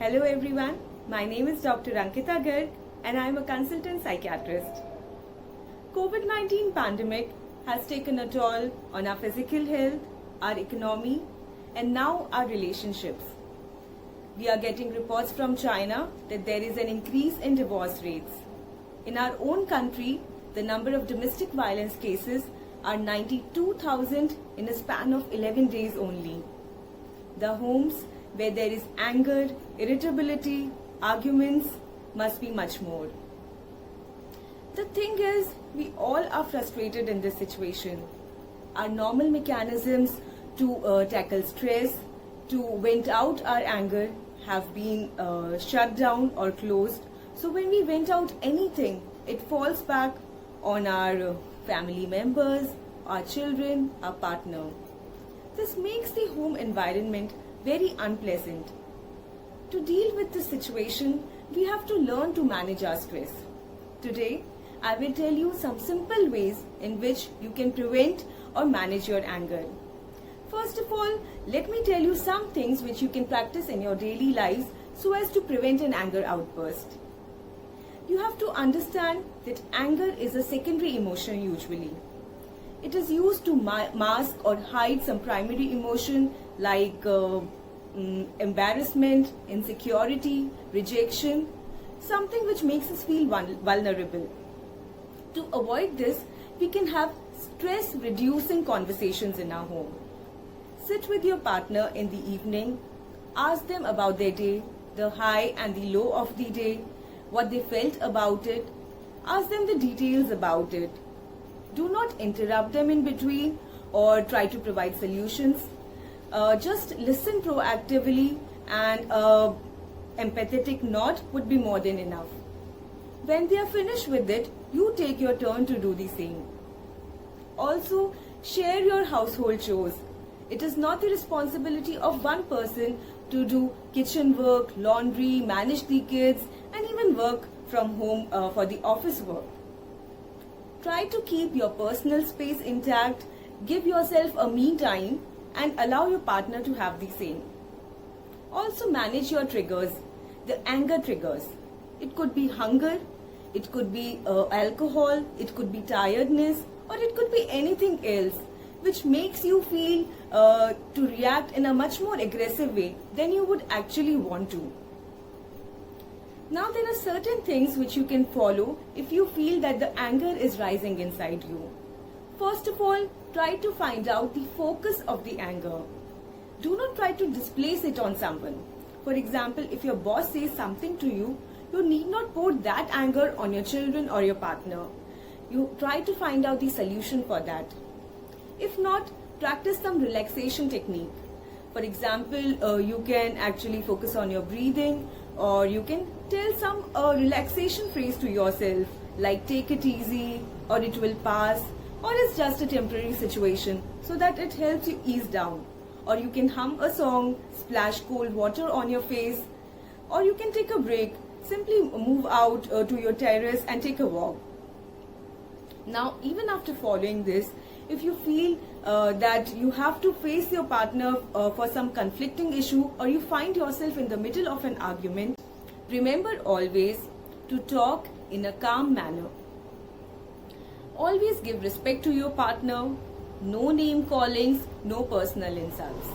Hello everyone, my name is Dr. Ankita Garg and I am a consultant psychiatrist. COVID-19 pandemic has taken a toll on our physical health, our economy and now our relationships. We are getting reports from China that there is an increase in divorce rates. In our own country, the number of domestic violence cases are 92,000 in a span of 11 days only. The homes where there is anger, irritability, arguments must be much more. The thing is, we all are frustrated in this situation. Our normal mechanisms to tackle stress, to vent out our anger have been shut down or closed. So when we vent out anything, it falls back on our family members, our children, our partner. This makes the home environment very unpleasant. To deal with this situation, we have to learn to manage our stress. Today, I will tell you some simple ways in which you can prevent or manage your anger. First of all, let me tell you some things which you can practice in your daily lives so as to prevent an anger outburst. You have to understand that anger is a secondary emotion usually. It is used to mask or hide some primary emotion like embarrassment, insecurity, rejection, something which makes us feel vulnerable. To avoid this, we can have stress-reducing conversations in our home. Sit with your partner in the evening, ask them about their day, the high and the low of the day, what they felt about it, ask them the details about it. Do not interrupt them in between or try to provide solutions. Just listen proactively and empathetic nod would be more than enough. When they are finished with it, you take your turn to do the same. Also, share your household chores. It is not the responsibility of one person to do kitchen work, laundry, manage the kids and even work from home for the office work. Try to keep your personal space intact, give yourself a me time and allow your partner to have the same. Also manage your triggers, the anger triggers. It could be hunger, it could be alcohol, it could be tiredness or it could be anything else which makes you feel to react in a much more aggressive way than you would actually want to. Now there are certain things which you can follow if you feel that the anger is rising inside you. First of all, try to find out the focus of the anger. Do not try to displace it on someone. For example, if your boss says something to you, you need not pour that anger on your children or your partner. You try to find out the solution for that. If not, practice some relaxation technique. For example, you can actually focus on your breathing or you can tell some relaxation phrase to yourself like take it easy or it will pass or it's just a temporary situation so that it helps you ease down. Or you can hum a song, splash cold water on your face or you can take a break, simply move out to your terrace and take a walk. Now even after following this, if you feel that you have to face your partner for some conflicting issue or you find yourself in the middle of an argument, remember always to talk in a calm manner. Always give respect to your partner, no name callings, no personal insults.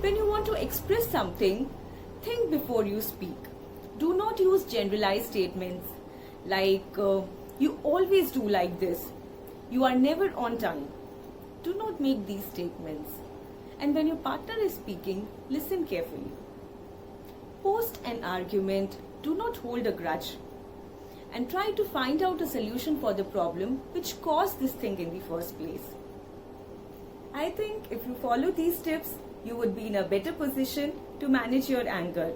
When you want to express something, think before you speak. Do not use generalized statements like you always do like this. You are never on time. Do not make these statements. And when your partner is speaking, listen carefully. Post an argument. Do not hold a grudge. And try to find out a solution for the problem which caused this thing in the first place. I think if you follow these tips, you would be in a better position to manage your anger.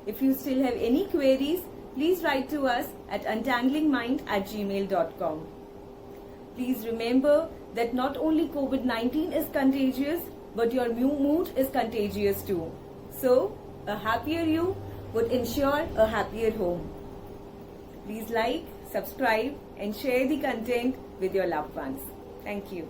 If you still have any queries, please write to us at untanglingmind@gmail.com. Please remember that not only COVID-19 is contagious, but your mood is contagious too. So, a happier you would ensure a happier home. Please like, subscribe and share the content with your loved ones. Thank you.